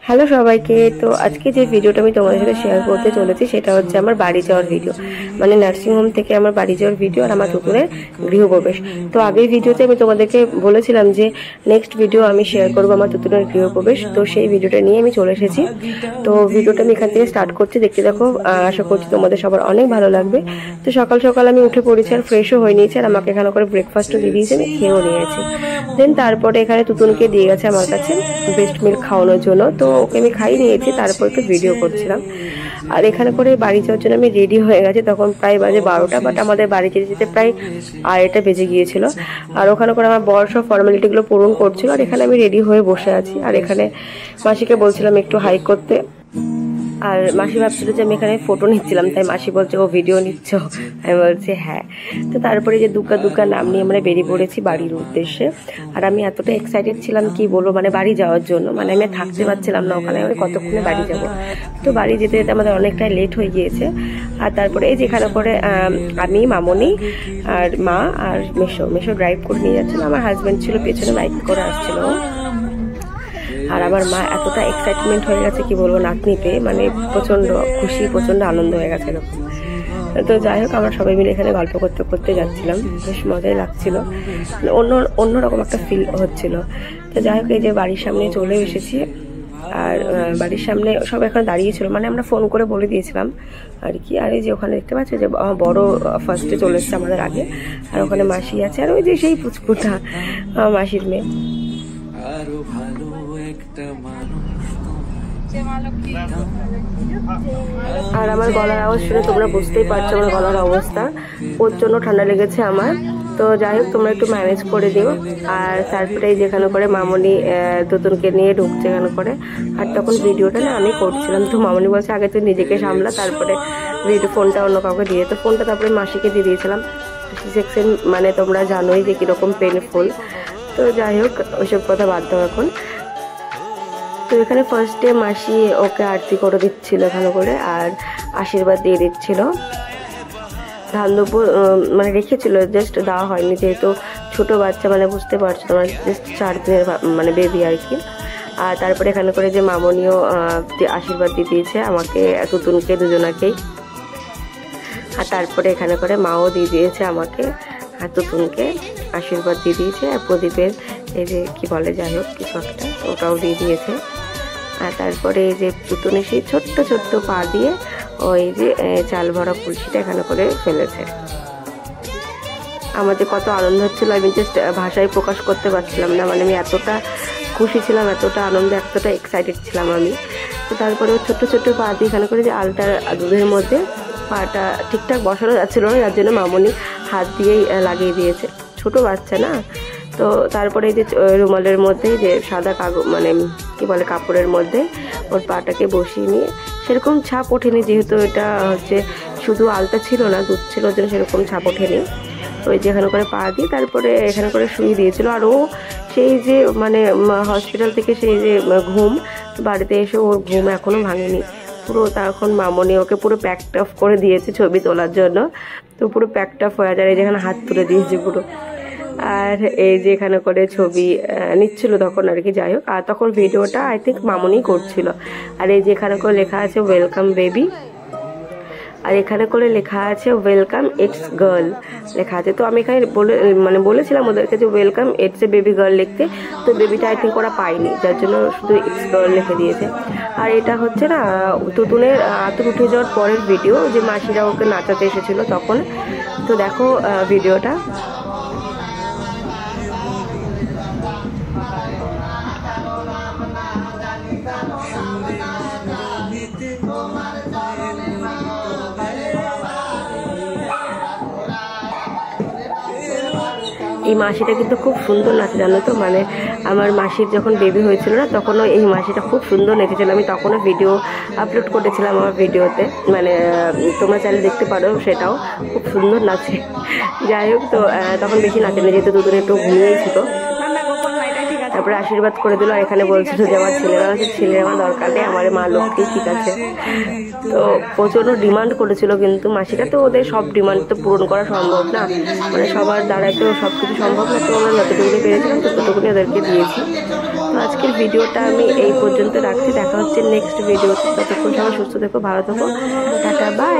Hello সবাইকে। তো আজকে যে ভিডিওটা আমি তোমাদের সাথে শেয়ার করতে চলেছি সেটা হচ্ছে আমার বাড়ি যাওয়ার ভিডিও, মানে নার্সিংহোম থেকে আমার বাড়ি যাওয়ার ভিডিও আর আমার টুকুনের গৃহপ্রবেশ। তো আগের ভিডিওতে আমি তোমাদেরকে বলেছিলাম যে নেক্সট ভিডিও আমি শেয়ার করবো আমার টুকুনের গৃহপ্রবেশ, তো সেই ভিডিওটা নিয়ে আমি চলে এসেছি। তো ভিডিওটা আমি এখান থেকে স্টার্ট করছি, দেখতে দেখো। আশা করছি তোমাদের সবার অনেক ভালো লাগবে। তো সকাল সকাল আমি উঠে পড়েছি আর ফ্রেশও হয়ে নিয়েছি, আর আমাকে এখানে করে ব্রেকফাস্টও দিয়ে দিয়েছে, আমি খেয়েও নিয়েছি। দেন তারপরে এখানে তুতুনকে দিয়ে গেছে আমার কাছে বেস্ট মিল্ক খাওয়ানোর জন্য, তো ওকে আমি খাইয়ে নিয়েছি, তারপর একটু ভিডিও করছিলাম। আর এখানে করে বাড়ি যাওয়ার জন্য আমি রেডি হয়ে গেছি, তখন প্রায় বাজে 12টা, বাট আমাদের বাড়ি যেতে যেতে প্রায় 2:30 বেজে গিয়েছিল। আর ওখানে করে আমার বর সব ফর্মালিটিগুলো পূরণ করছিল, আর এখানে আমি রেডি হয়ে বসে আছি। আর এখানে মাসিকে বলছিলাম একটু হাই করতে, আর মাসি ভাবছিল যে আমি এখানে ফটো নিচ্ছিলাম, তাই মাসি বলছে ও ভিডিও নিচ্ছ? আমি বলছি হ্যাঁ। তো তারপরে যে দুগ্গা দুগ্গা নাম নিয়ে আমরা বেরিয়ে পড়েছি বাড়ির উদ্দেশ্যে। আর আমি এতটা এক্সাইটেড ছিলাম কি বলবো, মানে বাড়ি যাওয়ার জন্য, মানে আমি থাকতে পারছিলাম না ওখানে, আমি কতক্ষণে বাড়ি যাব। তো বাড়ি যেতে যেতে আমাদের অনেকটাই লেট হয়ে গিয়েছে। আর তারপরে এই যেখানে করে আমি, মামনি আর মা আর মেশো ড্রাইভ করে নিয়ে যাচ্ছিল, আমার হাজব্যান্ড ছিল পেছনে বাইক করে আসছিল। আর আমার মা এতটা এক্সাইটমেন্ট হয়ে গেছে কি বলবো নাতনি পেয়ে, মানে প্রচন্ড খুশি, প্রচন্ড আনন্দ হয়ে গেছে এরকম। তো যাই হোক, আমরা সবাই মিলে এখানে গল্প করতে করতে যাচ্ছিলাম, বেশ মজাই লাগছিল, অন্যরকম একটা ফিল হচ্ছিল। তো যাই হোক, এই যে বাড়ির সামনে চলে এসেছি। আর বাড়ির সামনে সব এখন দাঁড়িয়েছিল, মানে আমরা ফোন করে বলে দিয়েছিলাম আর কি। আর এই যে ওখানে দেখতে পাচ্ছি যে বড় ফার্স্টে চলে এসছে আমাদের আগে, আর ওখানে মাসি আছে, আর ওই যে সেই পুচকুটা মাসির মেয়ে। আর আমার গলার আওয়াজ শুনে তোমরা বুঝতেই পারছো আমার গলার অবস্থা, ওর জন্য ঠান্ডা লেগেছে আমার। তো যাই হোক, তোমরা একটু ম্যানেজ করে দিও। আর তারপরে যেখানে করে মামনি তুতুনকে নিয়ে ঢুকছে এখানে করে, আর তখন ভিডিওটা না আমি করছিলাম। তো মামনি বলছে আগে তুই নিজেকে সামলা, তারপরে ভিডিও ফোনটা অন্য কাউকে দিয়ে। তো ফোনটা তারপরে মাসিকে দিয়ে দিয়েছিলাম। সেকশন মানে তোমরা জানোই যে কিরকম পেনফুল। তো যাই হোক, ওইসব কথা বাদ দাও এখন। তো এখানে ফার্স্ট ডে মাসি ওকে আরতি করে দিচ্ছিল এখানে করে, আর আশীর্বাদ দিয়ে দিচ্ছিল। ধান দুপুর মানে রেখেছিল, জাস্ট দেওয়া হয়নি, যেহেতু ছোট বাচ্চা, মানে বুঝতে পারছো তোমরা, জাস্ট 4 দিনের মানে বেবি আর কি। আর তারপরে এখানে করে যে মামনিও আশীর্বাদ দিয়ে দিয়েছে আমাকে, তুতুনকে, দুজনাকেই। আর তারপরে এখানে করে মাও দিয়ে দিয়েছে আমাকে আর তুতুনকে, আশীর্বাদ দিয়ে দিয়েছে। আর প্রদীপের এই যে কি বলে, যাই হোক কিছু একটা, ওটাও দিয়ে দিয়েছে। আর তারপরে এই যে তুতুনে সেই ছোট্ট ছোট্ট পা দিয়ে ওই যে চাল ভরা কলসিটা এখানে করে ফেলেছে। আমার যে কত আনন্দ হচ্ছিল, আমি জাস্ট ভাষায় প্রকাশ করতে পারছিলাম না, মানে আমি এতটা খুশি ছিলাম, এতটা আনন্দে, এতটা এক্সাইটেড ছিলাম আমি। তো তারপরে ছোট্ট ছোট্ট পা দিয়ে এখানে করে যে আলতার দুধের মধ্যে পাটা ঠিকঠাক বসানো যাচ্ছিল না, যার জন্য মামনি হাত দিয়েই লাগিয়ে দিয়েছে, ছোট বাচ্চা না। তো তারপরে এই যে রুমালের মধ্যে যে সাদা কাগজ, মানে কি বলে কাপড়ের মধ্যে ওর পাটাকে বসিয়ে নিয়ে, সেরকম ছাপ ওঠেনি, যেহেতু এটা হচ্ছে শুধু আলতা ছিল না, দুধ ছিল, ওর জন্য সেরকম ছাপ ওঠেনি। ওই যেখানে করে পা দিয়ে তারপরে এখানে করে শুয়ে দিয়েছিল। আর ও সেই যে মানে হসপিটাল থেকে সেই যে ঘুম, বাড়িতে এসে ওর ঘুম এখনও ভাঙেনি পুরো। তখন মামনি ওকে পুরো প্যাকড অফ করে দিয়েছে ছবি তোলার জন্য, তো পুরো প্যাকড অফ হয়ে যায়, যেখানে হাত তুলে দিয়েছে পুরো। আর এই যে এখানে করে ছবি নিচ্ছিল তখন আর কি। যাই হোক, আর তখন ভিডিওটা আই থিঙ্ক মামনি করছিল। আর এই যে এখানে করে লেখা আছে ওয়েলকাম বেবি, আর এখানে করে লেখা আছে ওয়েলকাম ইটস গার্ল লেখা আছে। তো আমি এখানে বলেছিলাম ওদেরকে যে welcome it's a baby girl লিখতে, তো বেবিটা আই থিঙ্ক ওরা পায়নি, যার জন্য শুধু ইটস গার্ল লিখে দিয়েছে। আর এটা হচ্ছে না তুতুনের আতুর উঠে যাওয়ার পরের ভিডিও, যে মাসিরা ওকে নাচাতে এসেছিল তখন। তো দেখো ভিডিওটা। এই মাসিটা কিন্তু খুব সুন্দর নাচে, জানো তো, মানে আমার মাসির যখন বেবি হয়েছিল না, তখনও এই মাসিটা খুব সুন্দর নেচেছিল। আমি তখনও ভিডিও আপলোড করেছিলাম আমার ভিডিওতে, মানে তোমরা চাইলে দেখতে পারো, সেটাও খুব সুন্দর নাচে। যাই হোক, তো তখন বেশি নাচেনি, যেহেতু দুদিন একটু ঘুমিয়েছিল। তারপরে আশীর্বাদ করে দিল, আর এখানে বলছিল যে আমার ছেলের আমার দরকার নেই, আমার মা লক্ষ্মী ঠিক আছে। তো প্রচণ্ড ডিমান্ড করেছিল কিন্তু মাসিরা, তো ওদের সব ডিমান্ড তো পূরণ করা সম্ভব না, মানে সবার দ্বারাই তো সব কিছু সম্ভব না। তো আমরা যতটুকুনি পেরেছিলাম ততটুকুনি ওদেরকে দিয়েছি। তো আজকের ভিডিওটা আমি এই পর্যন্ত রাখছি, দেখা হচ্ছে নেক্সট ভিডিওতে। ততক্ষণ সবাই সুস্থ থেকো, ভালো থেকো, টাটা, বাই।